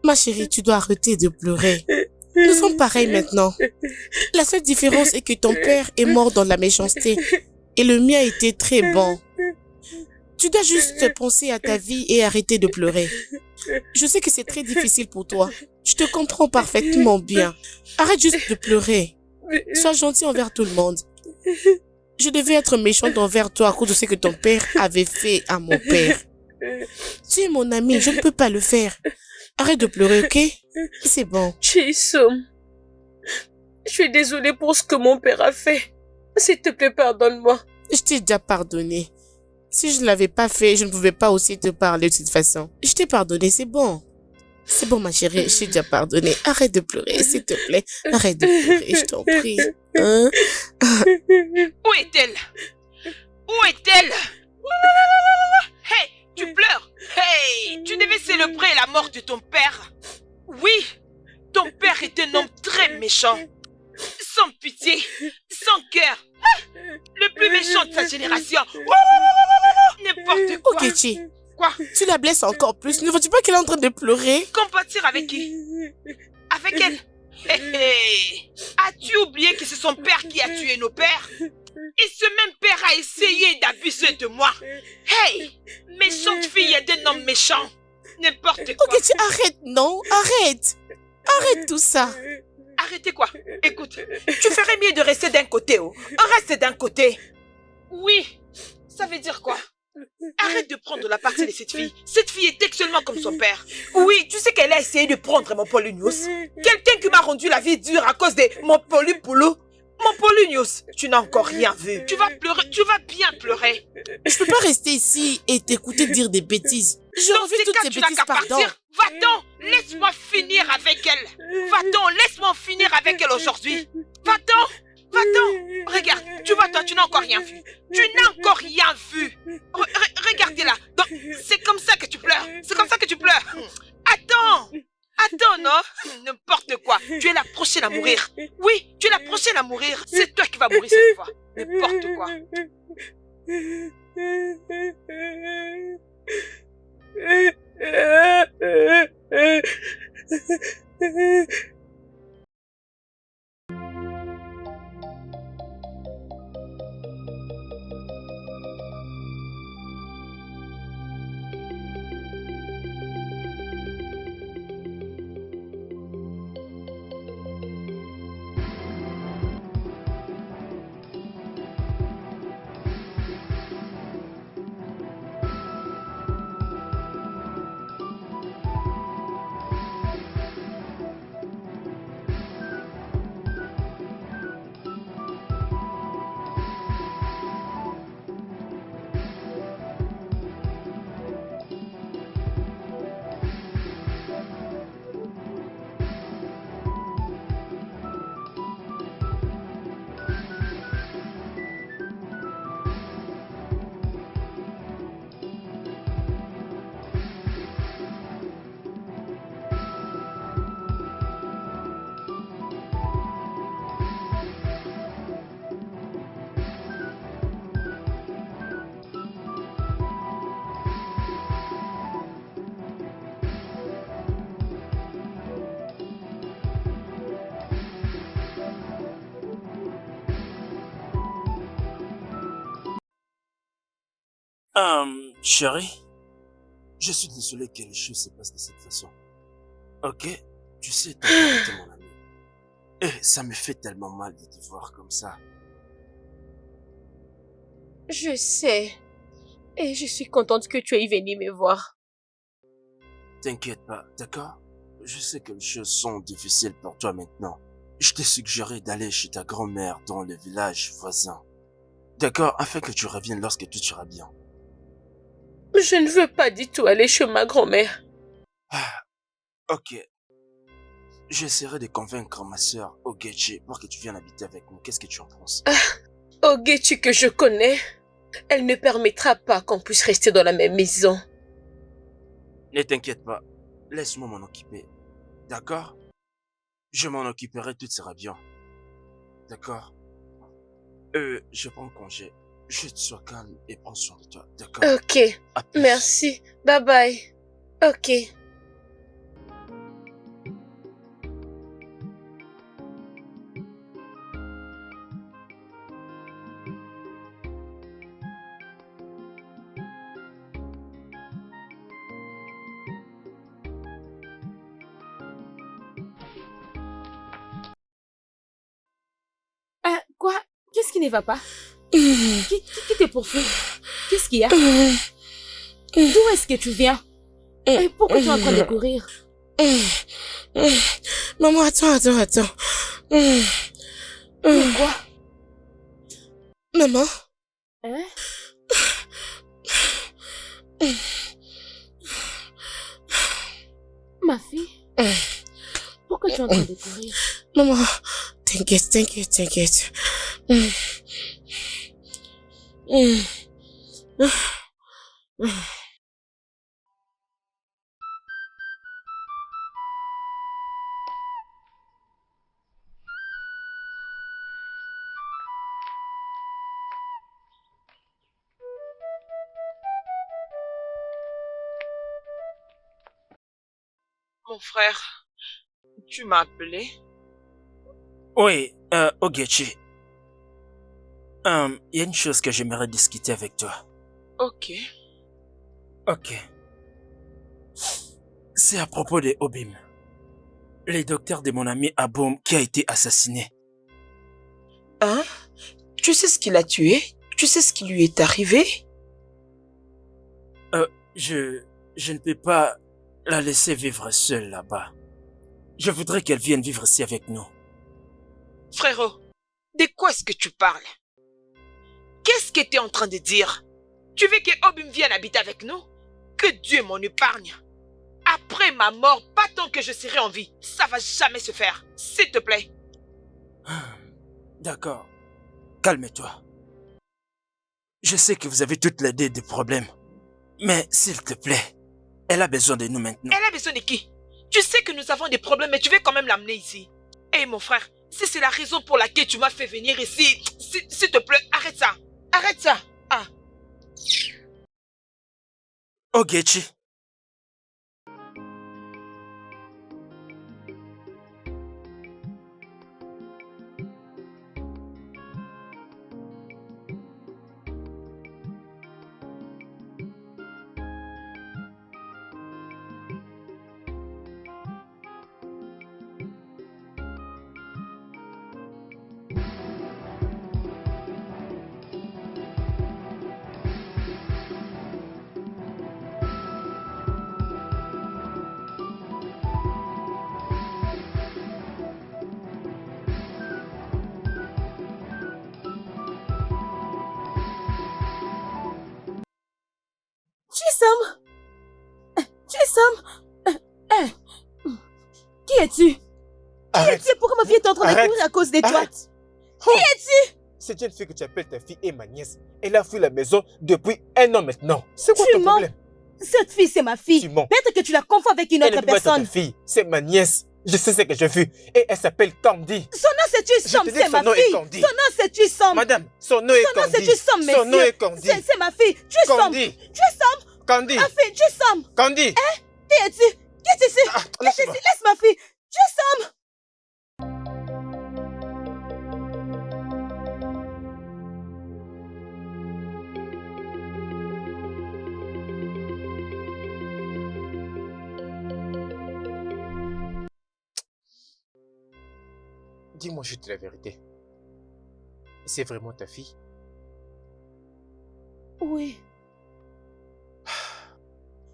Ma chérie, tu dois arrêter de pleurer. Nous sommes pareils maintenant. La seule différence est que ton père est mort dans la méchanceté et le mien était très bon. Tu dois juste penser à ta vie et arrêter de pleurer. Je sais que c'est très difficile pour toi. Je te comprends parfaitement bien. Arrête juste de pleurer. Sois gentil envers tout le monde. Je devais être méchante envers toi à cause de ce que ton père avait fait à mon père. Tu es mon ami, je ne peux pas le faire. Arrête de pleurer, ok? C'est bon. Chisom, je suis désolée pour ce que mon père a fait. S'il te plaît, pardonne-moi. Je t'ai déjà pardonné. Si je ne l'avais pas fait, je ne pouvais pas aussi te parler de cette façon. Je t'ai pardonné, c'est bon. C'est bon, ma chérie, je t'ai déjà pardonné. Arrête de pleurer, s'il te plaît. Arrête de pleurer, je t'en prie. Hein? Où est-elle? Où est-elle? Hey, tu pleures? Hey, tu devais célébrer la mort de ton père. Oui, ton père est un homme très méchant. Sans pitié, sans cœur. Le plus méchant de sa génération. N'importe quoi. Ok, Chi. Quoi? Tu la blesses encore plus. Ne vois-tu pas qu'elle est en train de pleurer? Compatir avec qui? Avec elle? Hey, as-tu oublié que c'est son père qui a tué nos pères? Et ce même père a essayé d'abuser de moi. Hey, méchante fille d'un homme méchant. N'importe quoi. Ok, Chi, arrête, non? Arrête. Arrête tout ça. Arrêtez quoi? Écoute, tu ferais mieux de rester d'un côté, oh. Reste d'un côté. Oui, ça veut dire quoi? Arrête de prendre la partie de cette fille. Cette fille est excellente comme son père. Oui, tu sais qu'elle a essayé de prendre mon Polonius. Quelqu'un qui m'a rendu la vie dure à cause de mon Polypoulou. Mon Polonius, tu n'as encore rien vu. Tu vas pleurer, tu vas bien pleurer. Je peux pas rester ici et t'écouter dire des bêtises. J'ai Dans envie ces toutes cas, ces tu n'as bêtises, qu'à pardon. partir. Va-t'en, laisse-moi finir avec elle. Va-t'en, laisse-moi en finir avec elle aujourd'hui. Va-t'en, va-t'en. Regarde, tu vois, toi, tu n'as encore rien vu. Tu n'as encore rien vu. Regardez-la. Donc, c'est comme ça que tu pleures. C'est comme ça que tu pleures. Attends. Attends, non? N'importe quoi. Tu es la prochaine à mourir. Oui, tu es la prochaine à mourir. C'est toi qui vas mourir cette fois. N'importe quoi. Chérie, je suis désolé que les choses se passent de cette façon. Ok? Tu sais, ton père était mon ami. Et ça me fait tellement mal de te voir comme ça. Je sais. Et je suis contente que tu aies venu me voir. T'inquiète pas, d'accord? Je sais que les choses sont difficiles pour toi maintenant. Je t'ai suggéré d'aller chez ta grand-mère dans le village voisin. D'accord? Afin que tu reviennes lorsque tout ira bien. Je ne veux pas du tout aller chez ma grand-mère. Ah, ok. J'essaierai de convaincre ma sœur Ogechi pour que tu viennes habiter avec nous. Qu'est-ce que tu en penses? Ogechi que je connais, elle ne permettra pas qu'on puisse rester dans la même maison. Ne t'inquiète pas. Laisse-moi m'en occuper. D'accord? Je m'en occuperai, tout sera bien. D'accord? Je prends congé. Juste sois calme et prends soin de toi. D'accord? Ok, À plus. merci. Bye bye. Ok. Quoi? Qu'est-ce qui ne va pas? Qui te poursuit? Qu'est-ce qu'il y a? D'où est-ce que tu viens? Et pourquoi tu es en train de courir? Maman, attends. Quoi? Maman, Hein? Ma fille? Pourquoi tu es en train de courir? maman, t'inquiète. Mon frère, tu m'as appelé? Oui, Ogechi. Il y a une chose que j'aimerais discuter avec toi. Ok. Ok. C'est à propos de Obim. Le docteur de mon ami Aboum qui a été assassiné. Hein? Tu sais ce qui l'a tué? Tu sais ce qui lui est arrivé? Je ne peux pas la laisser vivre seule là-bas. Je voudrais qu'elle vienne vivre ici avec nous. Frérot, de quoi est-ce que tu parles? Qu'est-ce que tu es en train de dire? Tu veux que Obim vienne habiter avec nous? Que Dieu m'en épargne. Après ma mort, pas tant que je serai en vie. Ça va jamais se faire. S'il te plaît. D'accord. Calme-toi. Je sais que vous avez toutes les deux des problèmes. Mais s'il te plaît, elle a besoin de nous maintenant. Elle a besoin de qui? Tu sais que nous avons des problèmes, mais tu veux quand même l'amener ici. Hé mon frère, si c'est la raison pour laquelle tu m'as fait venir ici, s'il te plaît, arrête ça. Arrête ça. Ah. Ogechi. Chisom! Qui es-tu? Arrête. Qui es-tu? Pourquoi ma fille est en train de Arrête. courir à cause de toi? Arrête. Qui es-tu? Cette jeune fille que tu appelles ta fille est ma nièce. Elle a fui la maison depuis 1 an maintenant. C'est quoi Tu ton mens. problème? Cette fille, c'est ma fille. Tu mens. Peut-être que tu la confonds avec une Elle autre ne peut pas être personne. ta fille. C'est ma nièce. Je sais ce que j'ai vu. Et elle s'appelle Candy. Son nom c'est Chisom, Je te dis c'est que ma son nom est fille. Candy. Son nom c'est Chisom. Madame, son nom est Son nom c'est Candy. Chisom, monsieur. Son nom est Candy. C'est ma fille. Chisom. Candy. Chisom. Candy. Ma fille, Chisom. Candy. Qui es-tu? Qui es-tu? Ah, Qui es-tu? laisse-moi. Laisse ma fille. Chisom. Dis-moi juste la vérité. C'est vraiment ta fille? Oui.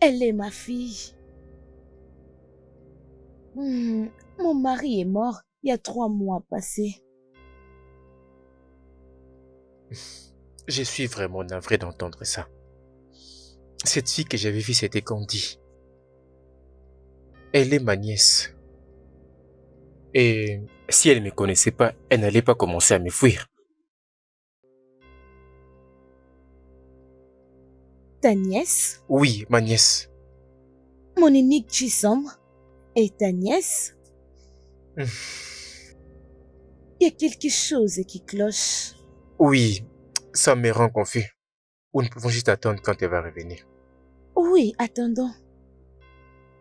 Elle est ma fille. Mon mari est mort il y a 3 mois passés. Je suis vraiment navré d'entendre ça. Cette fille que j'avais vue, c'était Candy. Elle est ma nièce. Et si elle ne me connaissait pas, elle n'allait pas commencer à me fuir. Ta nièce, Oui, ma nièce. mon unique Chisom, et ta nièce. Hmm. Il y a quelque chose qui cloche. Oui, ça me rend confus. Ou nous pouvons juste attendre quand elle va revenir. Oui, attendons.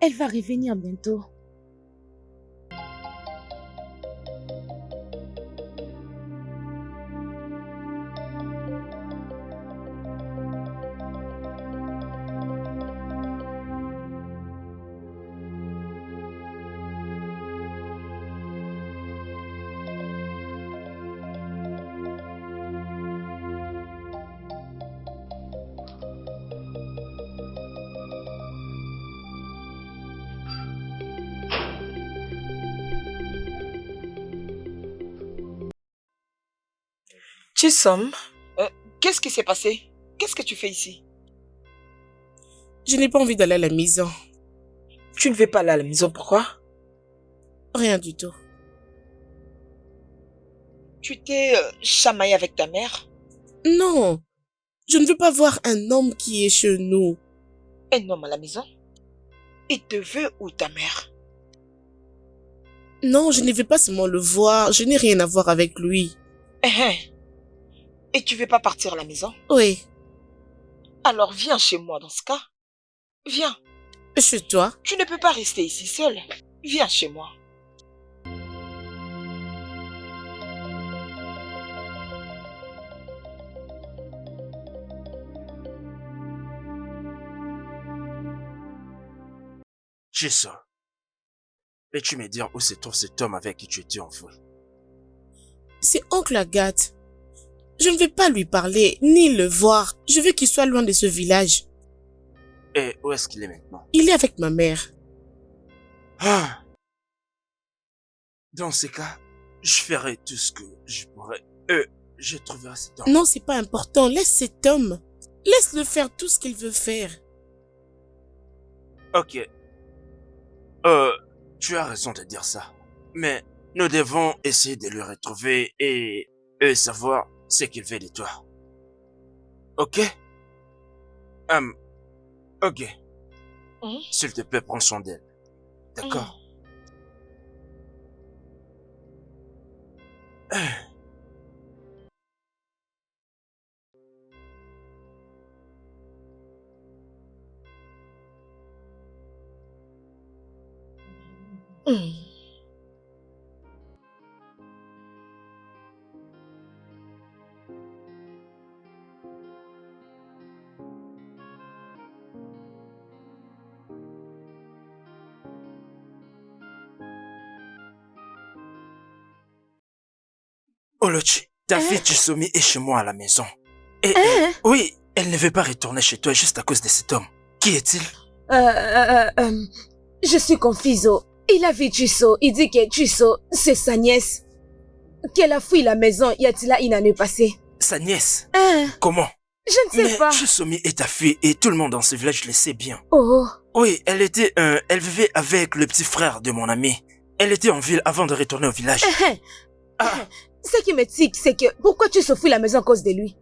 Elle va revenir bientôt. Chisom, qu'est-ce qui s'est passé? Qu'est-ce que tu fais ici? Je n'ai pas envie d'aller à la maison. Tu ne veux pas aller à la maison, pourquoi? Rien du tout. Tu t'es chamaillé avec ta mère? Non, je ne veux pas voir un homme qui est chez nous. Un homme à la maison? Il te veut ou ta mère? Non, je ne veux pas seulement le voir. Je n'ai rien à voir avec lui. Et tu veux pas partir à la maison? Oui. Alors viens chez moi dans ce cas. Viens. Chez toi? Tu ne peux pas rester ici seul. Viens chez moi. Jason, peux-tu me dire où se trouve cet homme avec qui tu étais envoyé? C'est oncle Agathe. Je ne vais pas lui parler, ni le voir. Je veux qu'il soit loin de ce village. Et où est-ce qu'il est maintenant? Il est avec ma mère. Ah. Dans ces cas, je ferai tout ce que je pourrai. Je trouverai cet homme. Non, c'est pas important. Laisse cet homme. Laisse-le faire tout ce qu'il veut faire. Ok. Tu as raison de dire ça. Mais nous devons essayer de le retrouver et savoir ce qu'il fait de toi. Ok? Ok. S'il te plaît, prends soin d'elle. D'accord? Olochi, ta fille Chisomi est chez moi à la maison. Et oui, elle ne veut pas retourner chez toi juste à cause de cet homme. Qui est-il? Je suis confuse. Il a vu Chiso. Il dit que Chiso, c'est sa nièce. Qu'elle a fui la maison y a-t-il une année passée. Sa nièce? Comment? Je ne sais pas. Chisomi est ta fille et tout le monde dans ce village le sait bien. Oh. Oui, elle vivait avec le petit frère de mon ami. Elle était en ville avant de retourner au village. Ce qui me tique, c'est que pourquoi Chiso fuit la maison à cause de lui?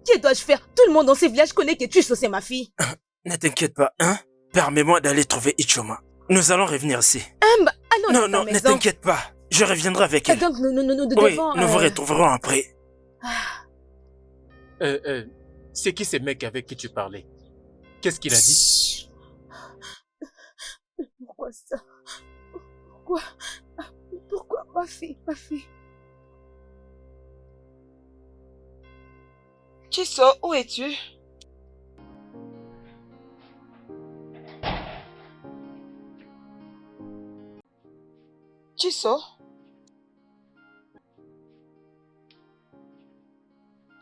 Que dois-je faire? Tout le monde dans ce village connaît que Chiso c'est ma fille. Ne t'inquiète pas, hein? Permets-moi d'aller trouver Ichoma. Nous allons revenir ici. Allons Non, ne t'inquiète pas. Je reviendrai avec elle. Donc nous Oui, devons... nous vous retrouverons après. C'est qui ce mec avec qui tu parlais? Qu'est-ce qu'il a dit? Pourquoi ça? Pourquoi ma fille? Chiso, où es-tu? Chiso?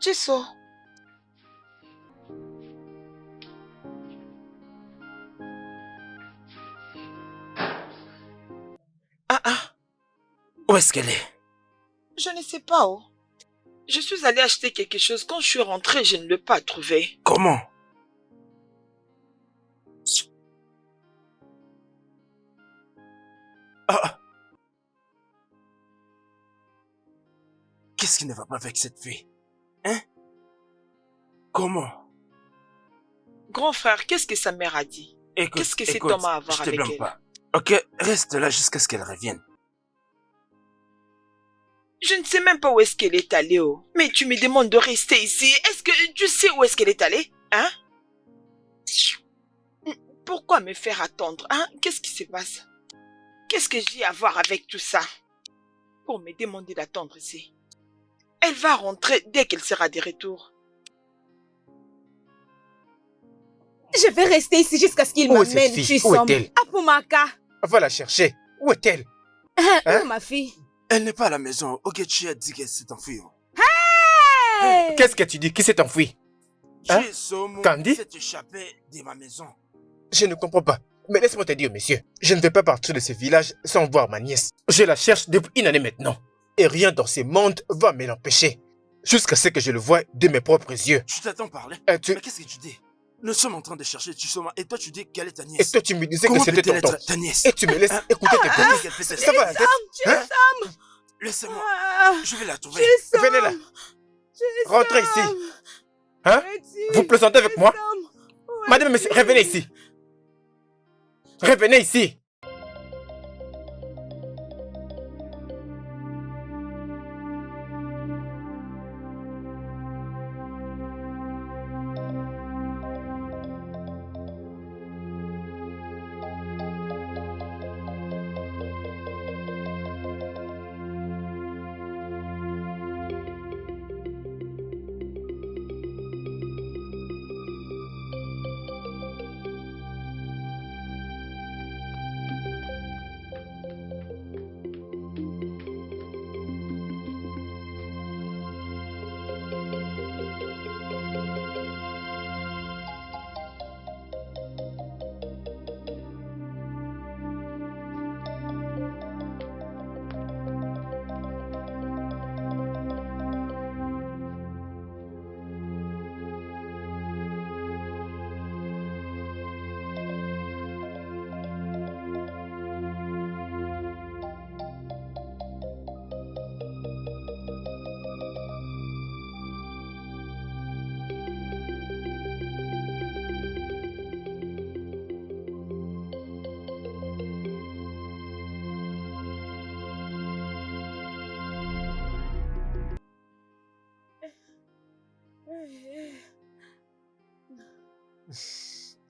Chiso? Où est-ce qu'elle est? Je ne sais pas où. Je suis allée acheter quelque chose. Quand je suis rentrée, je ne l'ai pas trouvé. Comment? Qu'est-ce qui ne va pas avec cette fille? Hein? Comment? Grand frère, qu'est-ce que sa mère a dit? Qu'est-ce que cet homme a à voir avec elle? pas. Ok, reste là jusqu'à ce qu'elle revienne. Je ne sais même pas où est-ce qu'elle est allée, oh. Mais tu me demandes de rester ici. Est-ce que tu sais où est-ce qu'elle est allée? Hein? Pourquoi me faire attendre, hein? Qu'est-ce qui se passe? Qu'est-ce que j'ai à voir avec tout ça? Pour me demander d'attendre ici. Elle va rentrer dès qu'elle sera de retour. Je vais rester ici jusqu'à ce qu'il Où est cette m'amène, fille? Chisom. Où est-elle? Apumaka. Va la chercher. Où est-elle? Hein? Où ma fille? Elle n'est pas à la maison. Ogechi a dit qu'elle s'est enfuie. Hey! Qu'est-ce que tu dis? Qui s'est enfui? Hein? Chisom Candy? s'est échappé de ma maison. Je ne comprends pas. Mais laisse-moi te dire, monsieur, je ne vais pas partir de ce village sans voir ma nièce. Je la cherche depuis une année maintenant. Et rien dans ce monde va me l'empêcher. Jusqu'à ce que je le voie de mes propres yeux. Je t'attends parler. Et Mais qu'est-ce que tu dis? Nous sommes en train de chercher Chisoma et toi tu dis qu'elle est ta Et nièce. toi, tu me disais Comment que c'était peut-elle tonton. être ta nièce? Et tu me laisses écouter tes Comment petits. qu'elle fait cette Ça va la tête? Hein? Laissez-moi. Je vais la trouver. Venez là. Rentrez ici. Hein? Vous plaisantez avec moi? Madame, monsieur, revenez ici. Revenez ici.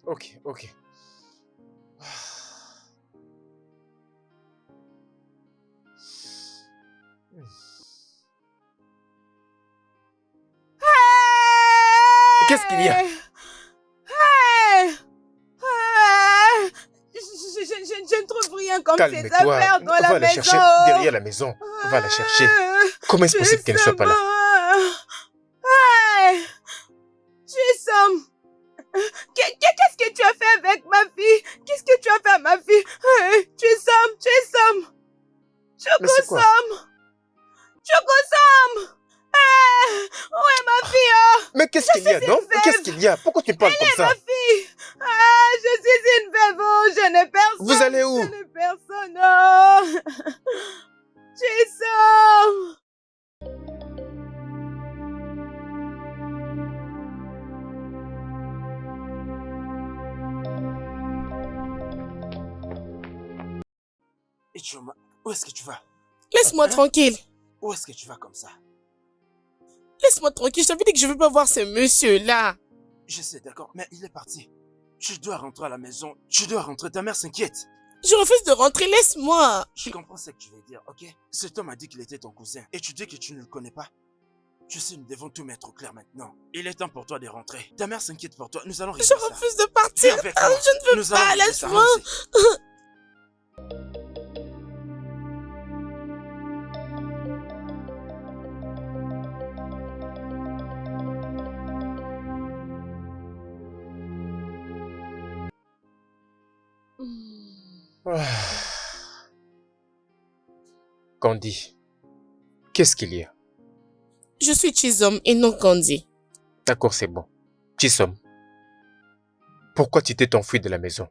Ok, ok. Qu'est-ce qu'il y a? Je ne trouve rien comme ces Calme-toi. affaires dans Va la la maison. chercher derrière la maison. Va la chercher. Comment est-ce possible qu'elle ne soit pas là? Chisom, qu'est-ce que tu as fait avec ma fille? Qu'est-ce que tu as fait à ma fille? Chisom. Mais c'est quoi? Chocosom. Où est ma fille? Mais qu'est-ce qu'il y a, non? veuve. Qu'est-ce qu'il y a? Pourquoi tu parles Elle comme est ça? ma fille. Je suis une veuve. Je n'ai personne. Vous allez où? Je n'ai personne. Oh. Chisom. Ichoma, où est-ce que tu vas? Laisse-moi tranquille. Où est-ce que tu vas comme ça? Laisse-moi tranquille. Je t'avais dit que je veux pas voir ce monsieur-là. Je sais, d'accord, mais il est parti. Tu dois rentrer à la maison. Tu dois rentrer. Ta mère s'inquiète. Je refuse de rentrer. Laisse-moi. Je comprends ce que tu veux dire, ok? Cet homme a dit qu'il était ton cousin. Et tu dis que tu ne le connais pas? Je sais, nous devons tout mettre au clair maintenant. Il est temps pour toi de rentrer. Ta mère s'inquiète pour toi. Nous allons régler Je ça. refuse de partir. Viens avec Ah, moi. je ne veux Nous allons pas. régler ça, Laisse-moi. allons-y. Ah. Candy, qu'est-ce qu'il y a? Je suis Chisom et non Candy. D'accord, c'est bon. Chisom, pourquoi tu t'es enfui de la maison?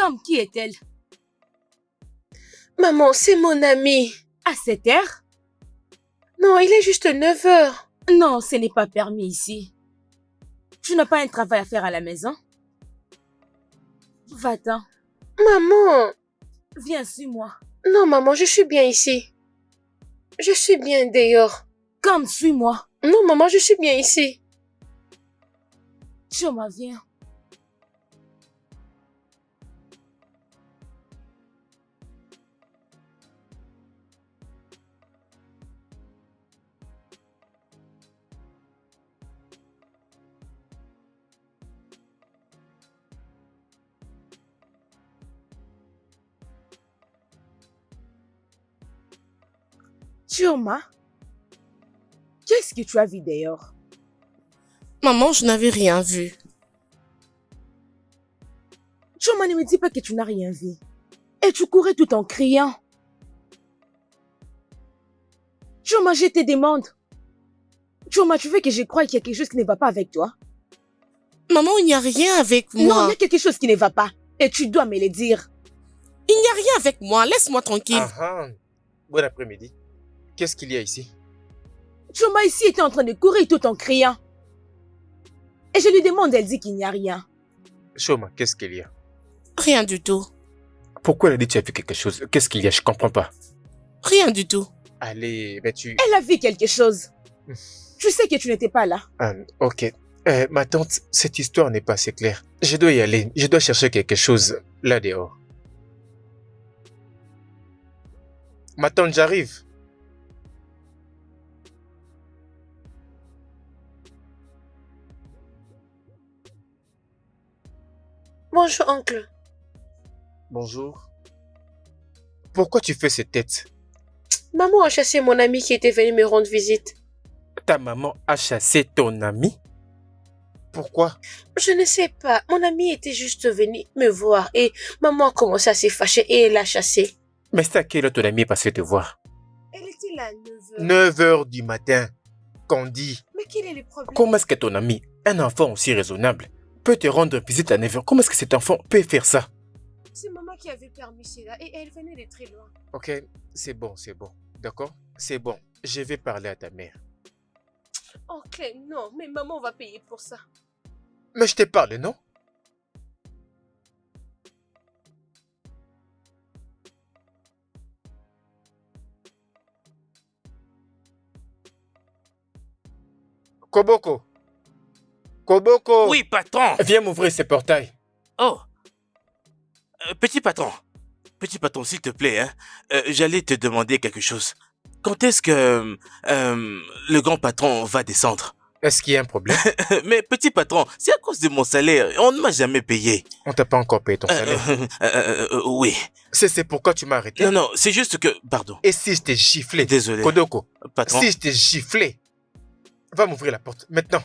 Comme qui est-elle? Maman, c'est mon ami. À cette heure? Non, il est juste 9 heures. Non, ce n'est pas permis ici. Tu n'as pas un travail à faire à la maison? Va-t'en. Maman. Viens, suis-moi. Non, maman, je suis bien ici. Je suis bien dehors. Comme, suis-moi. Non, maman, je suis bien ici. Chioma, viens. Chioma, qu'est-ce que tu as vu dehors? Maman, je n'avais rien vu. Chioma, ne me dis pas que tu n'as rien vu. Et tu courais tout en criant. Chioma, je te demande. Chioma, tu veux que je croie qu'il y a quelque chose qui ne va pas avec toi? Maman, il n'y a rien avec Non, il moi. y a quelque chose qui ne va pas. Et tu dois me le dire. Il n'y a rien avec moi. Laisse-moi tranquille. Ah, bon après-midi. Qu'est-ce qu'il y a ici? Chioma ici était en train de courir tout en criant. Et je lui demande, elle dit qu'il n'y a rien. Chioma, qu'est-ce qu'il y a? Rien du tout. Pourquoi elle a dit que tu as vu quelque chose? Qu'est-ce qu'il y a? Je comprends pas. Rien du tout. Allez, mais tu... Elle a vu quelque chose. Tu sais que tu n'étais pas là. Ok. Ma tante, cette histoire n'est pas assez claire. Je dois y aller. Je dois chercher quelque chose là dehors. Ma tante, j'arrive. Bonjour, oncle. Bonjour. Pourquoi tu fais cette tête? Maman a chassé mon ami qui était venu me rendre visite. Ta maman a chassé ton ami? Pourquoi? Je ne sais pas. Mon ami était juste venu me voir et maman a commencé à se fâcher et elle l'a chassé. Mais c'est à quelle heure ton ami est passé te voir? Elle était là à 9 heures. 9 heures du matin. Qu'on dit. Mais quel est le problème? Comment est-ce que ton ami, un enfant aussi raisonnable, peut te rendre visite à 9 heures? Comment est-ce que cet enfant peut faire ça? C'est maman qui avait permis cela et elle venait de très loin. Ok, c'est bon, c'est bon. D'accord? C'est bon. Je vais parler à ta mère. Oncle, non, mais maman va payer pour ça. Mais je te parle, non? Koboko. Koboko. Oui, patron. Viens m'ouvrir ce portail. Oh. Petit patron. Petit patron, s'il te plaît, hein. J'allais te demander quelque chose. Quand est-ce que le grand patron va descendre? Est-ce qu'il y a un problème? Mais petit patron, c'est à cause de mon salaire. On ne m'a jamais payé. On t'a pas encore payé ton salaire. Oui. C'est pourquoi tu m'as arrêté? Non, non, c'est juste que... Pardon. Et si je t'ai giflé? Désolé. Kodoko, Patron. si je t'ai giflé, va m'ouvrir la porte, maintenant.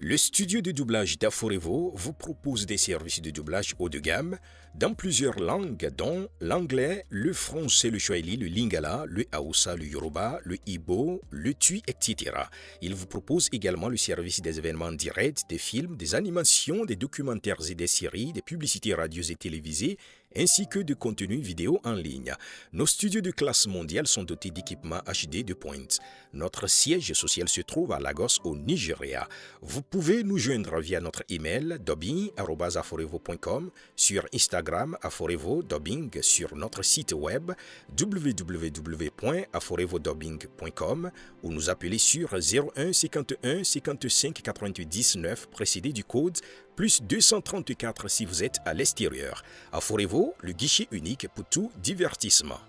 Le studio de doublage d'Aforevo vous propose des services de doublage haut de gamme dans plusieurs langues dont l'anglais, le français, le swahili, le lingala, le hausa, le yoruba, le ibo, le tui, etc. Il vous propose également le service des événements directs, des films, des animations, des documentaires et des séries, des publicités radios et télévisées ainsi que de contenus vidéo en ligne. Nos studios de classe mondiale sont dotés d'équipements HD de pointe. Notre siège social se trouve à Lagos, au Nigeria. Vous pouvez nous joindre via notre email dubbing@aforevo.com, sur Instagram aforevo-dubbing, sur notre site web www.aforevodubbing.com ou nous appeler sur 01 51 55 88 19 précédé du code plus 234 si vous êtes à l'extérieur. Aforevo, le guichet unique pour tout divertissement.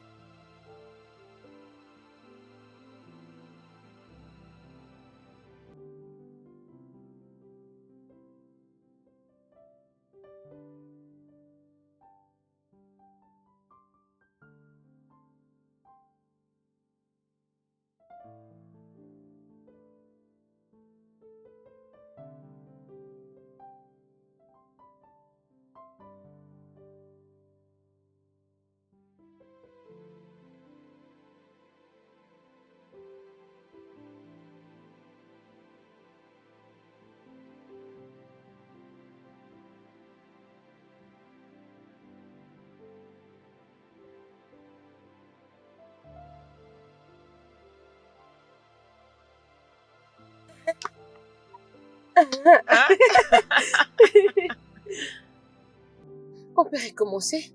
On peut recommencer.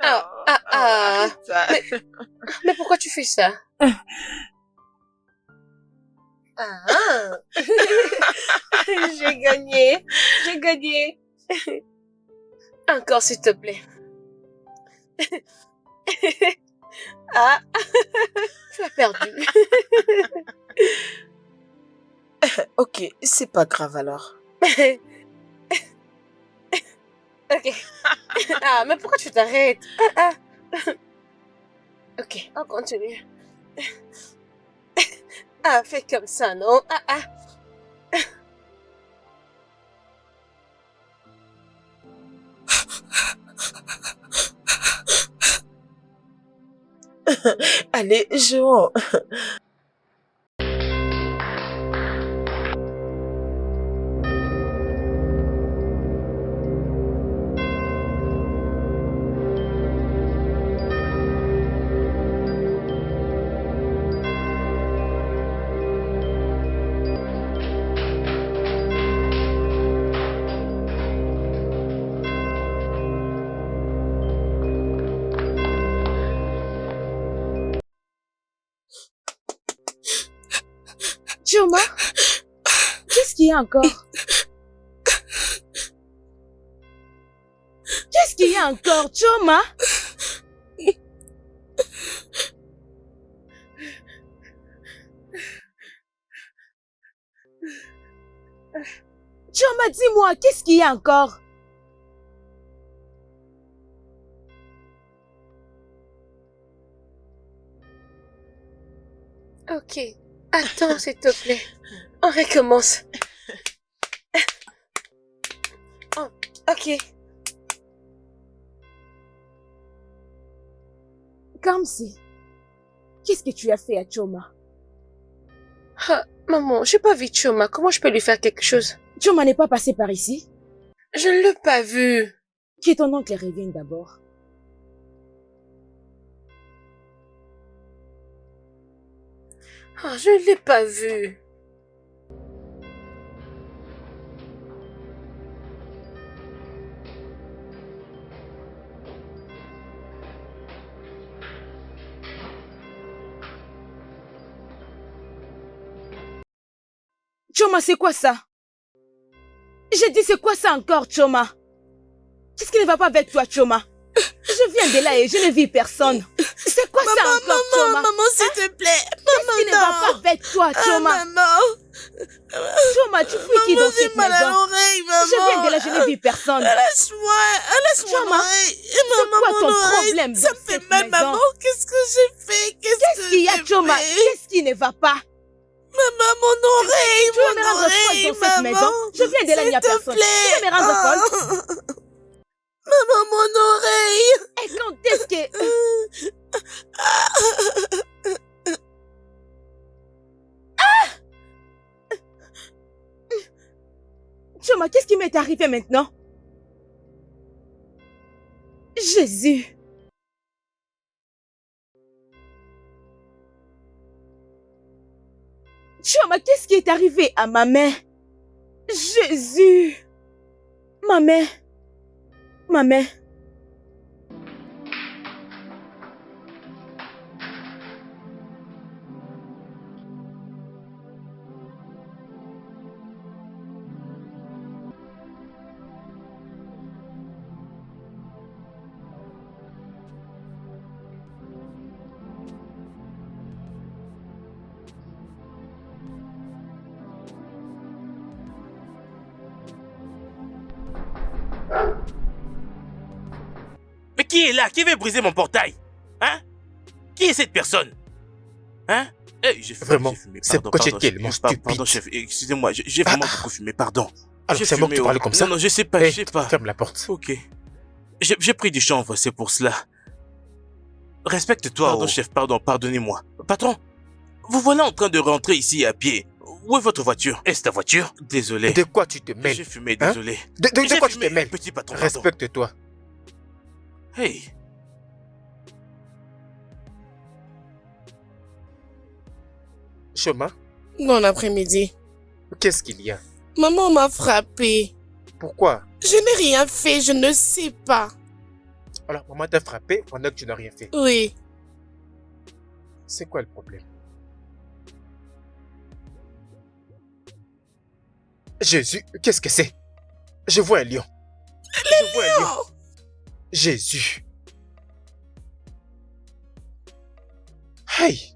Ça. Mais pourquoi tu fais ça? J'ai gagné. J'ai gagné. Encore, s'il te plaît. Tu as perdu. Ok, c'est pas grave alors. Ok. Mais pourquoi tu t'arrêtes? Ok, on continue. Fais comme ça, non? Allez, jouons. Choma, qu'est-ce qu'il y a encore? Qu'est-ce qu'il y a encore, Choma? Choma, dis-moi, qu'est-ce qu'il y a encore? Ok. Attends, s'il te plaît. On recommence. Oh, ok. Kamsi, qu'est-ce que tu as fait à Choma? Maman, j'ai pas vu Choma. Comment je peux lui faire quelque chose? Choma n'est pas passé par ici? Je ne l'ai pas vu. Que ton oncle revienne d'abord. Je ne l'ai pas vu. Choma, c'est quoi ça? J'ai dit c'est quoi ça encore, Choma? Qu'est-ce qui ne va pas avec toi, Choma? Je viens de là et je ne vis personne. C'est quoi ça encore, Choma? Maman, s'il te plaît. Qu'est-ce qui ne va pas avec toi, Choma? Maman. Choma, tu fais qui dans cette mal à maison? l'oreille, maman. Je viens de là, je ne vis personne. Laisse-moi Choma, l'oreille. c'est quoi ton problème Ça dans me fait cette mal, maison? maman. Qu'est-ce que j'ai fait? Qu'est-ce qu'il y a, Choma? Qu'est-ce qui ne va pas? Maman, mon oreille, Tu veux me rendre folle dans cette maison? Je viens de là, il n'y a personne. Tu veux me rendre folle? Maman, mon oreille. Et quand est-ce que... Choma, qu'est-ce qui m'est arrivé maintenant? Jésus. Choma, qu'est-ce qui est arrivé à ma main? Jésus. Ma main. Ma main. Mais qui est là? Qui veut briser mon portail? Hein? Qui est cette personne? Hein? Hey, j'ai fumé, Vraiment, j'ai fumé. c'est Pardon, pourquoi tu es pardon, tellement stupide. Pardon, chef, excusez-moi, j'ai vraiment beaucoup fumé, pardon. Alors J'ai c'est moi que fumé, tu parlais oh. comme ça? Non, non, je sais pas, Hey, je sais pas. ferme la porte. Ok. J'ai pris du chanvre, c'est pour cela. Respecte-toi. Pardon, chef, pardon, pardonnez-moi. Patron, vous voilà en train de rentrer ici à pied. Où est votre voiture? Est-ce ta voiture? Désolé. De quoi tu te mêles? J'ai fumé, Hein? désolé. De quoi tu fumé, te mêles? petit patron, pardon. Respecte-toi. Hey. Choma, Bon après-midi. qu'est-ce qu'il y a? Maman m'a frappé. Pourquoi? Je n'ai rien fait, je ne sais pas. Alors maman t'a frappé pendant que tu n'as rien fait. Oui. C'est quoi le problème? Jésus, qu'est-ce que c'est? Je vois un lion. Je vois un lion. Oh, Jésus. Hey.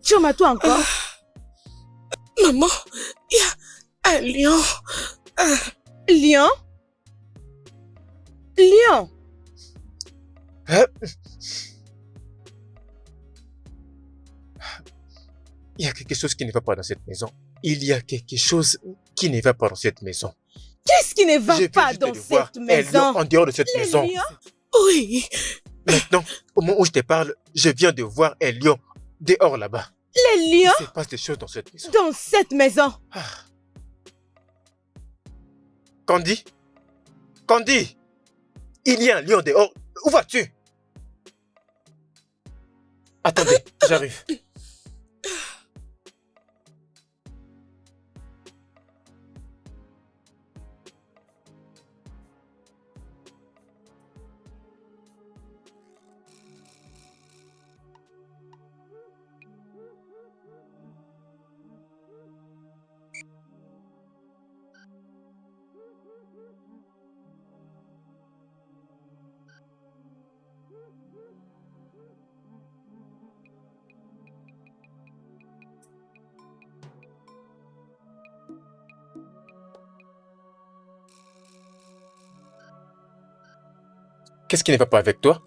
Choma, toi encore? maman, il y a un lion. Lion? Lion? Hein? Il y a quelque chose qui ne va pas dans cette maison. Il y a quelque chose qui ne va pas dans cette maison. Qu'est-ce qui ne va Je viens pas juste dans de voir cette un lion maison? en dehors de cette Les maison. lions? Oui. Maintenant, au moment où je te parle, je viens de voir un lion dehors là-bas. Les Il lions se passe des choses dans cette maison. dans cette maison? Ah. Candy? Candy? Il y a un lion dehors. Où vas-tu? Attendez, j'arrive. Qu'est-ce qui ne va pas avec toi?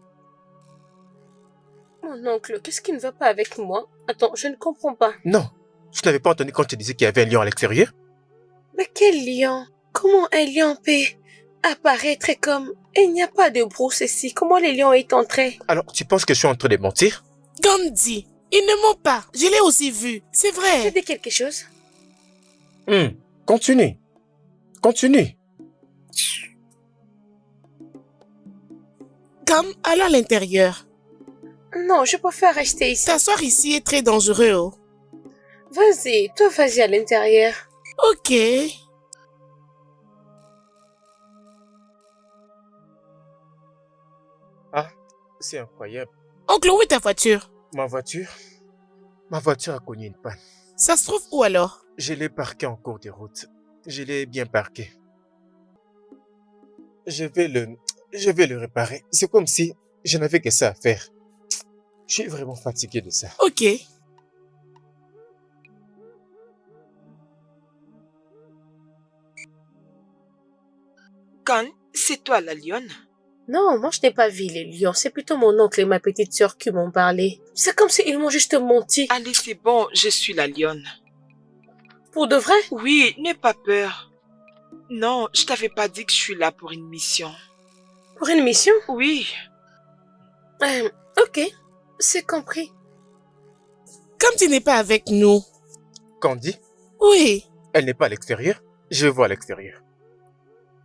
Mon oncle, qu'est-ce qui ne va pas avec moi? Attends, je ne comprends pas. Non. Tu n'avais pas entendu quand je te disais qu'il y avait un lion à l'extérieur? Mais quel lion? Comment un lion peut apparaître comme... Il n'y a pas de brousse ici. Comment le lion est entré? Alors, tu penses que je suis en train de mentir? Gandhi, il ne ment pas. Je l'ai aussi vu. C'est Tu vrai. dis quelque chose? Continue. Continue. Gam, allons à l'intérieur. Non, je préfère rester ici. T'asseoir ici est très dangereux. Oh. Vas-y, toi vas-y à l'intérieur. Ok. Ah, c'est incroyable. Oncle, où est ta voiture? Ma voiture a connu une panne. Ça se trouve où alors? Je l'ai parquée en cours de route. Je l'ai bien parquée. Je vais le réparer. C'est comme si je n'avais que ça à faire. Je suis vraiment fatigué de ça. Ok. Quand c'est toi la lionne? Non, moi je n'ai pas vu les lions. C'est plutôt mon oncle et ma petite sœur qui m'ont parlé. C'est comme s'ils m'ont juste menti. Allez, c'est bon, je suis la lionne. Pour de vrai? Oui, n'aie pas peur. Non, je t'avais pas dit que je suis là pour une mission. Pour une mission? Oui. Ok, c'est compris. Comme tu n'es pas avec nous. Candy, Oui. elle n'est pas à l'extérieur. Je vais voir à l'extérieur.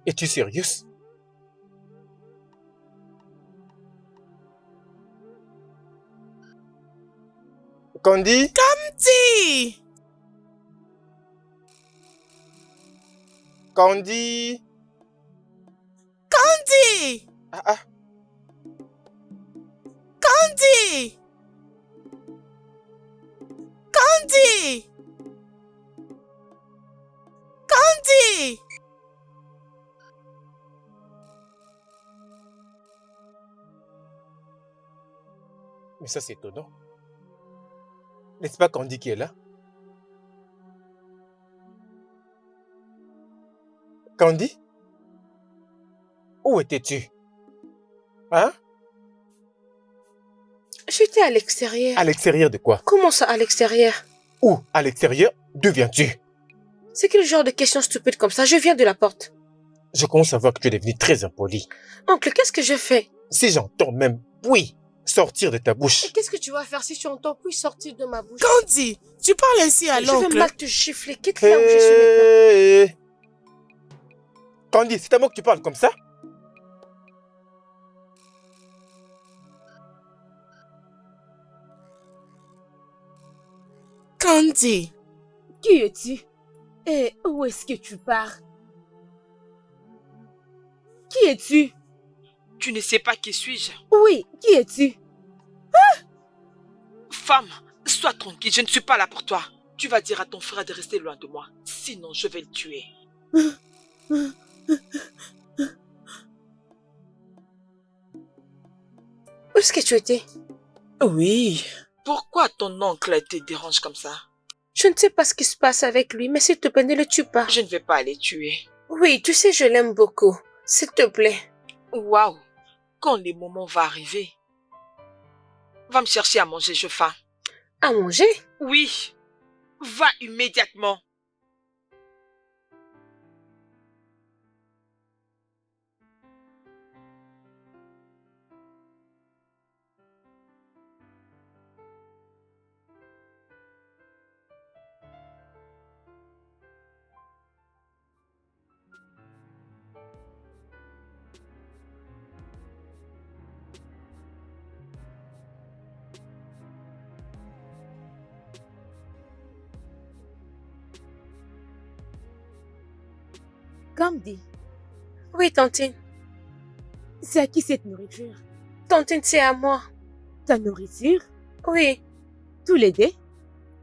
Es-tu sérieuse? Candy? Si. Candy? Si. Ah. Si. Si. Si. Mais ça, c'est étonnant. N'est-ce pas Candy qui est là? Candy? Où étais-tu? Hein? J'étais à l'extérieur. À l'extérieur de quoi? Comment ça, à l'extérieur? Où? À l'extérieur? D'où viens-tu? C'est quel genre de question stupide comme ça? Je viens de la porte. Je commence à voir que tu es devenu très impoli. Oncle, qu'est-ce que je fais? Si j'entends même « oui » sortir de ta bouche. Et qu'est-ce que tu vas faire si tu entends puis sortir de ma bouche? Candy, tu parles ainsi à Je vais l'oncle. mal te gifler. Quitte là où je suis maintenant. Candy, c'est à moi que tu parles comme ça? Candy. Qui es-tu? Et où est-ce que tu pars? Qui es-tu? Tu ne sais pas qui suis-je? Oui, qui es-tu? Femme, sois tranquille, je ne suis pas là pour toi. Tu vas dire à ton frère de rester loin de moi. Sinon, je vais le tuer. Où est-ce que tu étais? Oui. Pourquoi ton oncle te dérange comme ça? Je ne sais pas ce qui se passe avec lui, mais s'il te plaît, ne le tue pas. Je ne vais pas aller tuer. Oui, tu sais, je l'aime beaucoup. S'il te plaît. Waouh! Quand le moment va arriver, va me chercher à manger, je faim. À manger? Oui, va immédiatement. Candy, Oui, Tantine. c'est à qui cette nourriture? Tantine, c'est à moi. Ta nourriture? Oui, Tous les deux?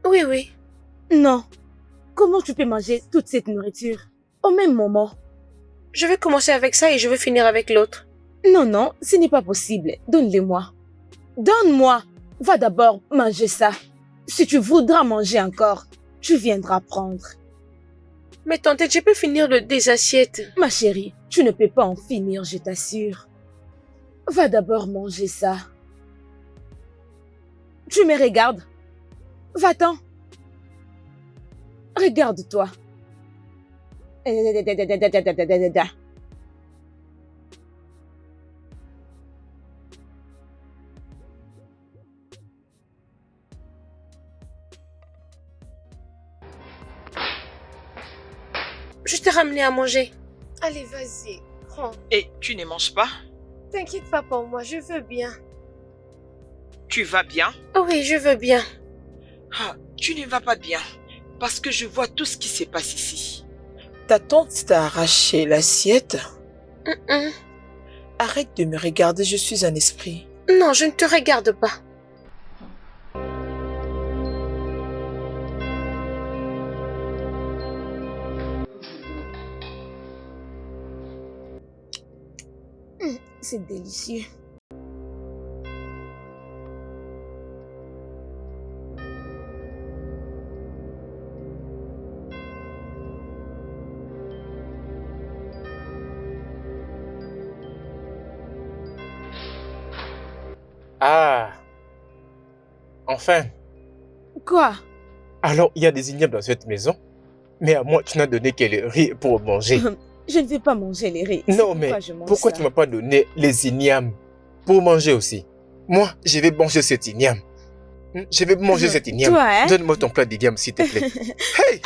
oui, oui. Non. Comment tu peux manger toute cette nourriture au même moment? Je vais commencer avec ça et je vais finir avec l'autre. Non, non, ce n'est pas possible. Donne-les-moi. Donne-moi. Va d'abord manger ça. Si tu voudras manger encore, tu viendras prendre. Mais Tantine, je peux finir des assiettes. Ma chérie, tu ne peux pas en finir, je t'assure. Va d'abord manger ça. Tu me regardes? Va-t'en. Regarde-toi. Je t'ai ramené à manger. Allez, vas-y, prends. Et tu ne manges pas? T'inquiète pas pour moi, je veux bien. Tu vas bien? Oui, je veux bien. Ah, tu ne vas pas bien. Parce que je vois tout ce qui se passe ici. Ta tante t'a arraché l'assiette. Mm-mm. Arrête de me regarder, je suis un esprit. Non, je ne te regarde pas. C'est délicieux. Ah. Enfin. Quoi? Alors, il y a des ignames dans cette maison, mais à moi, tu n'as donné que le riz pour manger. Je ne vais pas manger les riz. Non, mais pourquoi tu m'as pas donné les ignames pour manger aussi? Moi, je vais manger cet igname. Je vais manger cet igname. Toi, hein? Donne-moi ton plat d'igname, s'il te plaît. Hey!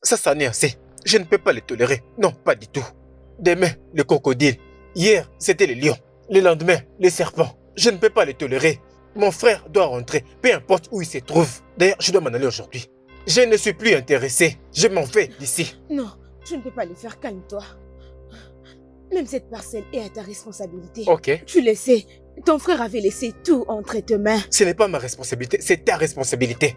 Ça en est assez. Je ne peux pas les tolérer. Non, pas du tout. Demain, le crocodile. Hier, c'était les lions. Le lendemain, les serpents. Je ne peux pas les tolérer. Mon frère doit rentrer, peu importe où il se trouve. D'ailleurs, je dois m'en aller aujourd'hui. Je ne suis plus intéressé. Je m'en vais d'ici. Non, tu ne peux pas le faire, calme-toi. Même cette parcelle est à ta responsabilité. Ok. Tu le sais, ton frère avait laissé tout entre tes mains. Ce n'est pas ma responsabilité, c'est ta responsabilité.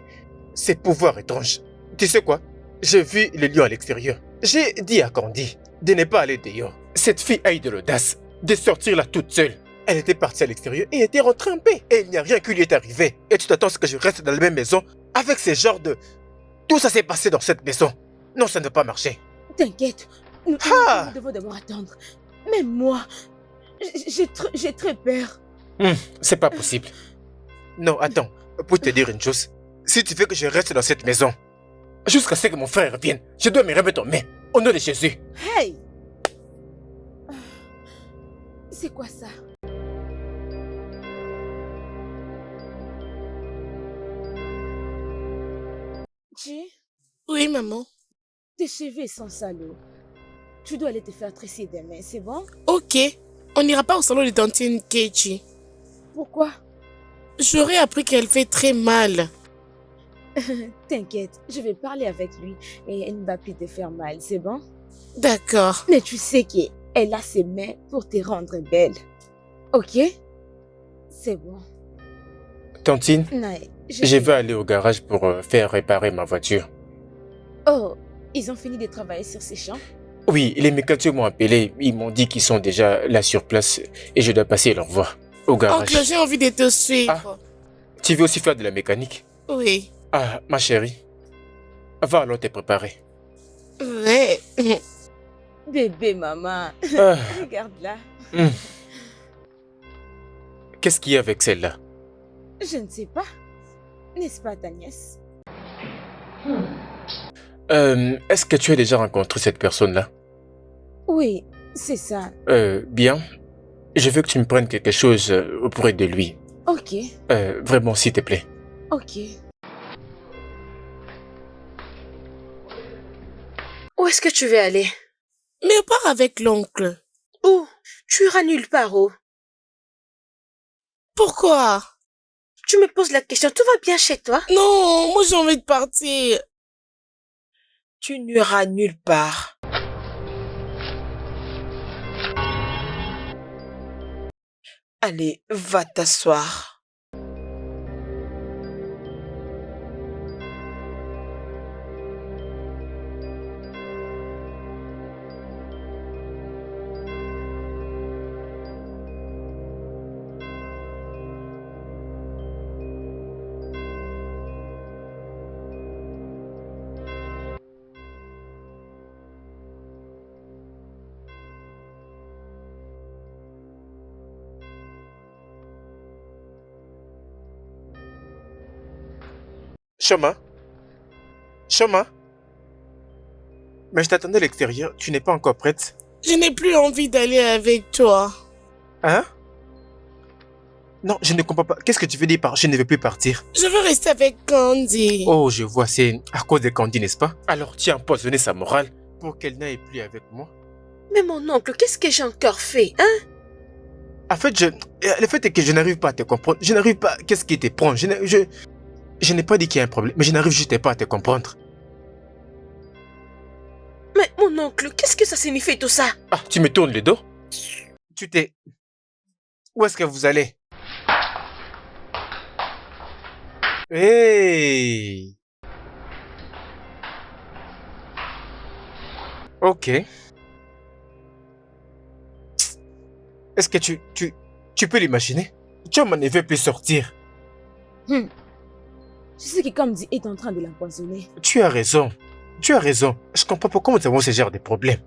Ces pouvoirs étranges. Tu sais quoi? J'ai vu le lion à l'extérieur. J'ai dit à Candy de ne pas aller dehors. Cette fille a eu de l'audace de sortir là toute seule. Elle était partie à l'extérieur et était rentrée en paix. Et il n'y a rien qui lui est arrivé. Et tu t'attends à ce que je reste dans la même maison avec ce genre de... Tout ça s'est passé dans cette maison. Non, ça ne va pas marcher. T'inquiète, nous devons d'abord attendre. Même moi, j'ai très peur. C'est pas possible. Non, attends. Pour te dire une chose. Si tu veux que je reste dans cette maison, jusqu'à ce que mon frère revienne, je dois me remettre en main. Au nom de Jésus. Hey! C'est quoi ça? Chi, Oui, maman. tes cheveux sont salauds. Tu dois aller te faire tresser demain, c'est bon? Ok. On n'ira pas au salon de tantine Keiji. Pourquoi? J'aurais appris qu'elle fait très mal. T'inquiète, je vais parler avec lui et elle ne va plus te faire mal, c'est bon? D'accord. Mais tu sais qu'elle a ses mains pour te rendre belle. Ok? C'est bon. Tantine, Non, je vais aller au garage pour faire réparer ma voiture. Oh, ils ont fini de travailler sur ces champs? Oui, les mécaniciens m'ont appelé. Ils m'ont dit qu'ils sont déjà là sur place et je dois passer leur voir au garage. Oncle, j'ai envie de te suivre. Tu veux aussi faire de la mécanique? Oui. Ah, ma chérie. Va alors te préparer. Ouais. Bébé maman, Ah, regarde là. Qu'est-ce qu'il y a avec celle-là? Je ne sais pas. N'est-ce pas ta nièce? Est-ce que tu as déjà rencontré cette personne-là? Oui, c'est ça. Bien. Je veux que tu me prennes quelque chose auprès de lui. Ok, Vraiment, s'il te plaît. ok. Où est-ce que tu veux aller? Mais pars avec l'oncle. Où? Tu iras nulle part, oh. Pourquoi? Tu me poses la question, tout va bien chez toi? Non, moi j'ai envie de partir. Tu n'iras nulle part. Allez, va t'asseoir. Choma? Choma? Mais je t'attendais à l'extérieur, tu n'es pas encore prête? Je n'ai plus envie d'aller avec toi. Hein? Non, je ne comprends pas. Qu'est-ce que tu veux dire par je ne veux plus partir? Je veux rester avec Candy. Oh, je vois, c'est à cause de Candy, n'est-ce pas? Alors tu as empoisonné sa morale pour qu'elle n'aille plus avec moi? Mais mon oncle, qu'est-ce que j'ai encore fait, hein? En fait, le fait est que je n'arrive pas à te comprendre. Je n'arrive pas... Qu'est-ce qui te prend? Je n'ai pas dit qu'il y a un problème, mais je n'arrive juste pas à te comprendre. Mais mon oncle, qu'est-ce que ça signifie tout ça? Ah, tu me tournes le dos? Tu t'es... Où est-ce que vous allez? Hey! Ok. Est-ce que tu peux l'imaginer? Choma ne veut plus sortir. Je sais que Candy est en train de l'empoisonner. Tu as raison. Tu as raison. Je comprends pas comment nous avons ce genre de problème.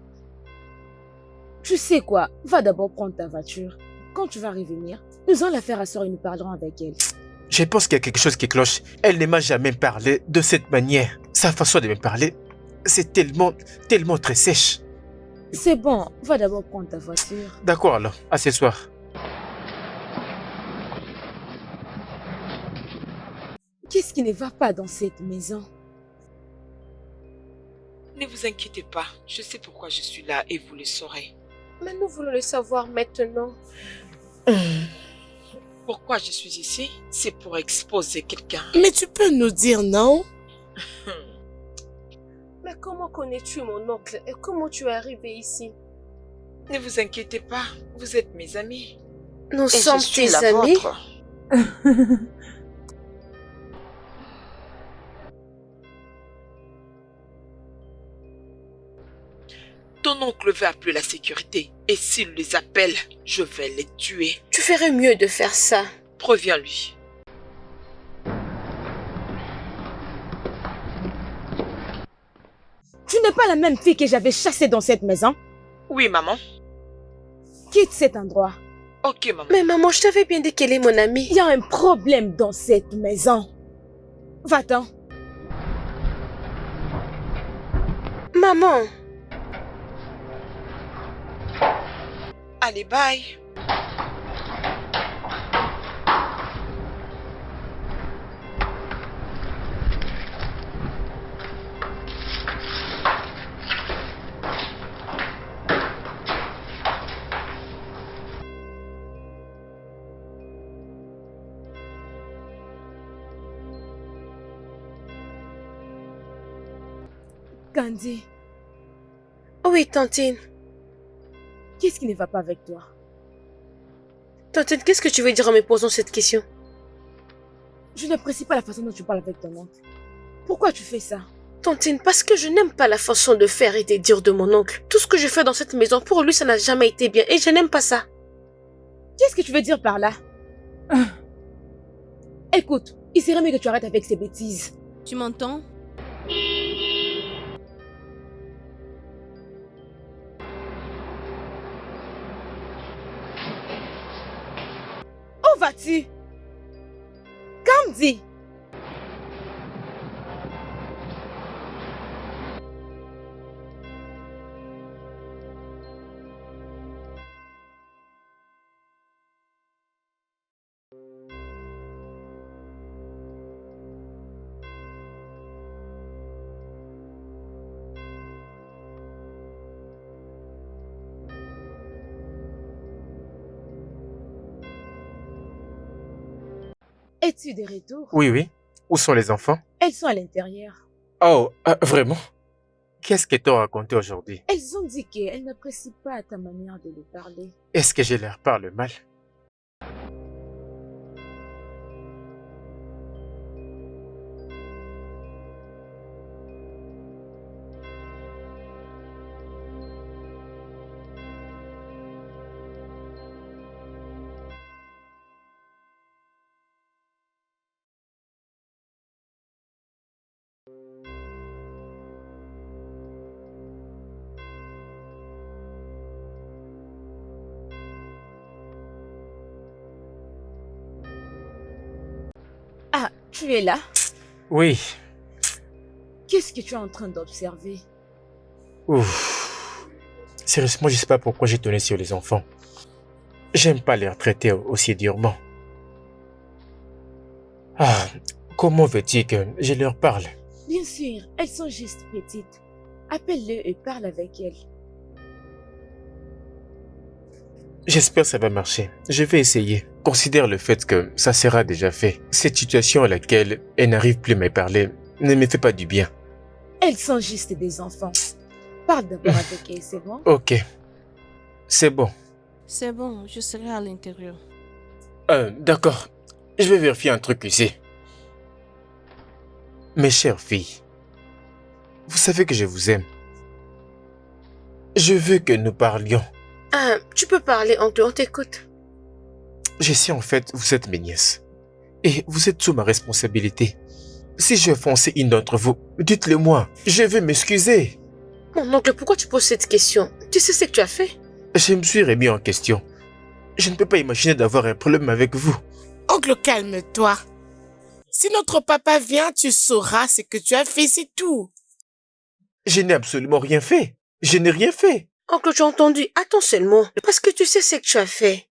Tu sais quoi? Va d'abord prendre ta voiture. Quand tu vas revenir, nous allons la faire asseoir et nous parlerons avec elle. Je pense qu'il y a quelque chose qui cloche. Elle ne m'a jamais parlé de cette manière. Sa façon de me parler, c'est tellement très sèche. C'est bon, va d'abord prendre ta voiture. D'accord alors, à ce soir. Qu'est-ce qui ne va pas dans cette maison? Ne vous inquiétez pas, je sais pourquoi je suis là et vous le saurez. Mais nous voulons le savoir maintenant. Pourquoi je suis ici? C'est pour exposer quelqu'un. Mais tu peux nous dire non? Mais comment connais-tu mon oncle et comment tu es arrivé ici? Ne vous inquiétez pas, vous êtes mes amis. Nous Et sommes je suis tes la amis? vôtre. Ton oncle veut appeler la sécurité et s'il les appelle, je vais les tuer. Tu ferais mieux de faire ça. Préviens-lui. Tu n'es pas la même fille que j'avais chassée dans cette maison. Oui, maman. Quitte cet endroit. Ok, maman. Mais maman, je t'avais bien dit qu'elle est mon amie. Il y a un problème dans cette maison. Va-t'en. Maman, Allez, bye. Candy, oui, Tantine. qu'est-ce qui ne va pas avec toi? Tantine, qu'est-ce que tu veux dire en me posant cette question? Je n'apprécie pas la façon dont tu parles avec ton oncle. Pourquoi tu fais ça? Tantine, parce que je n'aime pas la façon de faire et de dire de mon oncle. Tout ce que je fais dans cette maison, pour lui, ça n'a jamais été bien et je n'aime pas ça. Qu'est-ce que tu veux dire par là? Écoute, il serait mieux que tu arrêtes avec ces bêtises. Tu m'entends? Où vas-tu? Candy! Es-tu de retour? Oui. Où sont les enfants? Elles sont à l'intérieur. Oh, vraiment? Qu'est-ce qu'elles t'ont raconté aujourd'hui? Elles ont dit qu'elles n'apprécient pas ta manière de leur parler. Est-ce que je leur parle mal? Ah, tu es là? Oui. Qu'est-ce que tu es en train d'observer? Ouf. Sérieusement, je sais pas pourquoi j'ai tourné sur les enfants. J'aime pas les traiter aussi durement. Ah, comment veux-tu que je leur parle? Bien sûr, elles sont juste petites. Appelle-le et parle avec elles. J'espère que ça va marcher. Je vais essayer. Considère le fait que ça sera déjà fait. Cette situation à laquelle elle n'arrive plus à me parler ne me fait pas du bien. Elles sont juste des enfants. Parle d'abord avec elles, c'est bon? Ok. C'est bon. C'est bon, je serai à l'intérieur. D'accord. Je vais vérifier un truc ici. Mes chères filles, vous savez que je vous aime. Je veux que nous parlions. Ah, tu peux parler, oncle, on t'écoute. Je sais en fait, vous êtes mes nièces. Et vous êtes sous ma responsabilité. Si j'ai offensé une d'entre vous, dites-le moi. Je vais m'excuser. Mon oncle, pourquoi tu poses cette question? Tu sais ce que tu as fait? Je me suis remis en question. Je ne peux pas imaginer d'avoir un problème avec vous. Oncle, calme-toi. Si notre papa vient, tu sauras ce que tu as fait, c'est tout. Je n'ai absolument rien fait. Je n'ai rien fait. Oncle, tu as entendu? Attends seulement. Parce que tu sais ce que tu as fait.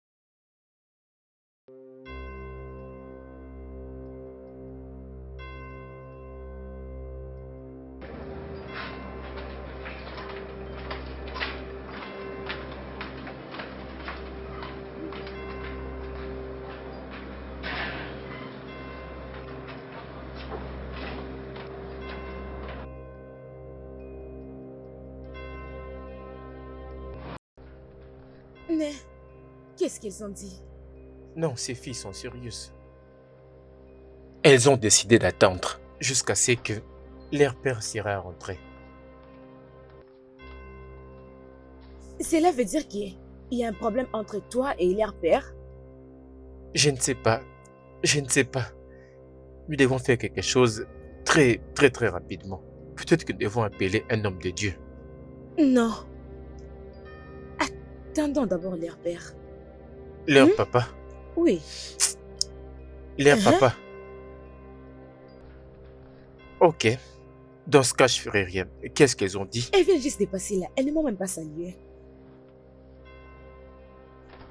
Mais qu'est-ce qu'ils ont dit? Non, ces filles sont sérieuses. Elles ont décidé d'attendre jusqu'à ce que leur père sera rentré. Cela veut dire qu'il y a un problème entre toi et leur père? Je ne sais pas. Je ne sais pas. Nous devons faire quelque chose très rapidement. Peut-être que nous devons appeler un homme de Dieu. Non. Attendons d'abord leur père. Leur papa. Oui. Leur papa. Ok. Dans ce cas, je ferai rien. Qu'est-ce qu'elles ont dit? Elles viennent juste de passer là. Elles ne m'ont même pas salué.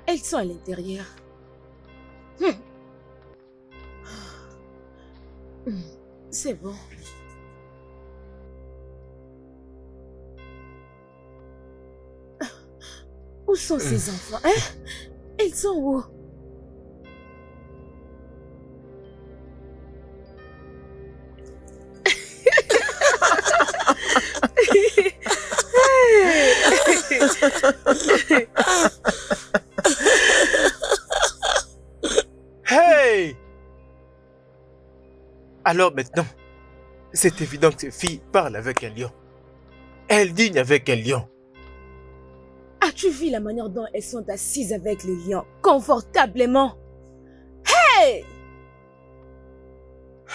Elles sont à l'intérieur. C'est bon. Où sont ces enfants, hein? Ils sont où? Hey! Alors maintenant, c'est évident que ces filles parlent avec un lion. Elles dînent avec un lion. As-tu vu la manière dont elles sont assises avec les lions, confortablement? Hey!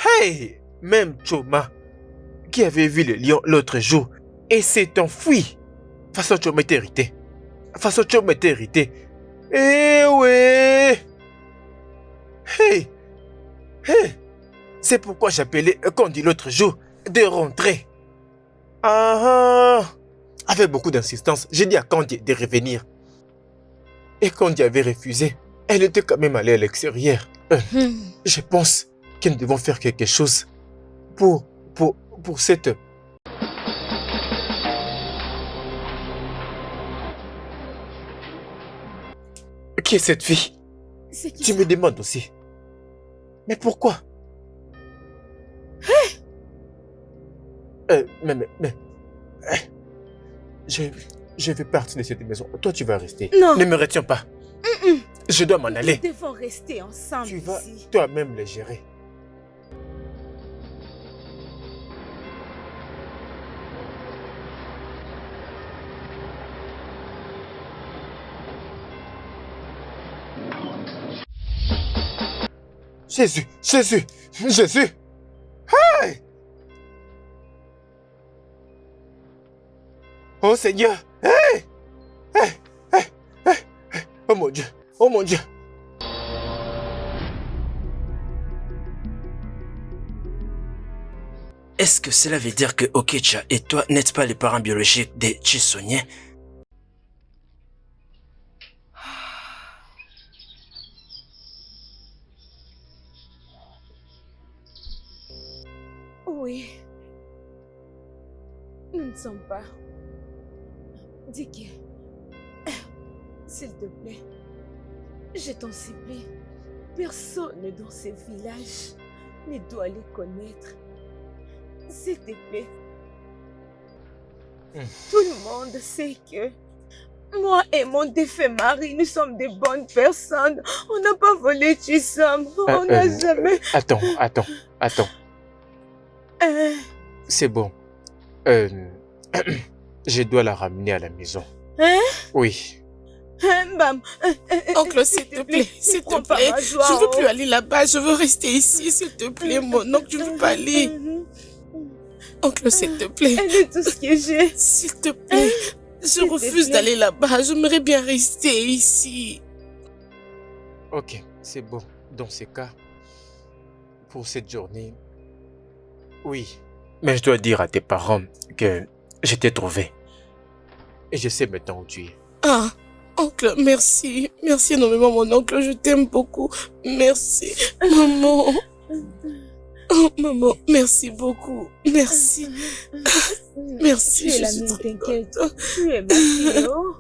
Hey! Même Choma, qui avait vu le lion l'autre jour, et s'est enfui. Façon Choma était irrité. Façon Choma était irrité. Eh ouais! Hey! Hey! C'est pourquoi j'appelais Candy l'autre jour de rentrer. Ah! Avec beaucoup d'insistance, j'ai dit à Candy de revenir. Et Candy avait refusé. Elle était quand même allée à l'extérieur. Je pense que nous devons faire quelque chose pour cette... Qui est cette fille? C'est qui Tu ça? me demandes aussi. Mais pourquoi? Je vais partir de cette maison. Toi, tu vas rester. Non. Ne me retiens pas. Je dois m'en aller. Nous devons rester ensemble Tu vas ici. toi-même les gérer. Jésus, Jésus, Jésus. Hey! Oh Seigneur. Hey! Hey! Hey! Hey! Hey! Oh mon Dieu. Oh mon Dieu. Est-ce que cela veut dire que Okecha et toi n'êtes pas les parents biologiques de Chisonye? Oui. Nous ne sommes pas. Dis-que... S'il te plaît, je t'en supplie, personne dans ce village ne doit les connaître. S'il te plaît. Tout le monde sait que moi et mon défunt mari, nous sommes des bonnes personnes. On n'a pas volé Chisom. On n'a jamais... Attends. C'est bon. Je dois la ramener à la maison. Hein? Oui. Bam. Oncle, s'il te plaît, s'il te plaît. Je ne veux plus aller là-bas, je veux rester ici, s'il te plaît, mon oncle, je ne veux pas aller. Oncle, s'il te plaît. Elle est tout ce que j'ai. S'il te plaît, je refuse d'aller là-bas, j'aimerais bien rester ici. Ok, c'est bon. Dans ces cas, pour cette journée. Oui, mais je dois dire à tes parents que je t'ai trouvé. Et je sais maintenant où tu es. Ah, oncle, merci. Merci énormément, mon oncle. Je t'aime beaucoup. Merci. Maman. Oh, maman, merci beaucoup. Merci. Merci, Tu es je la suis mienne, très t'inquiète. contente. Tu es ma fille, oh.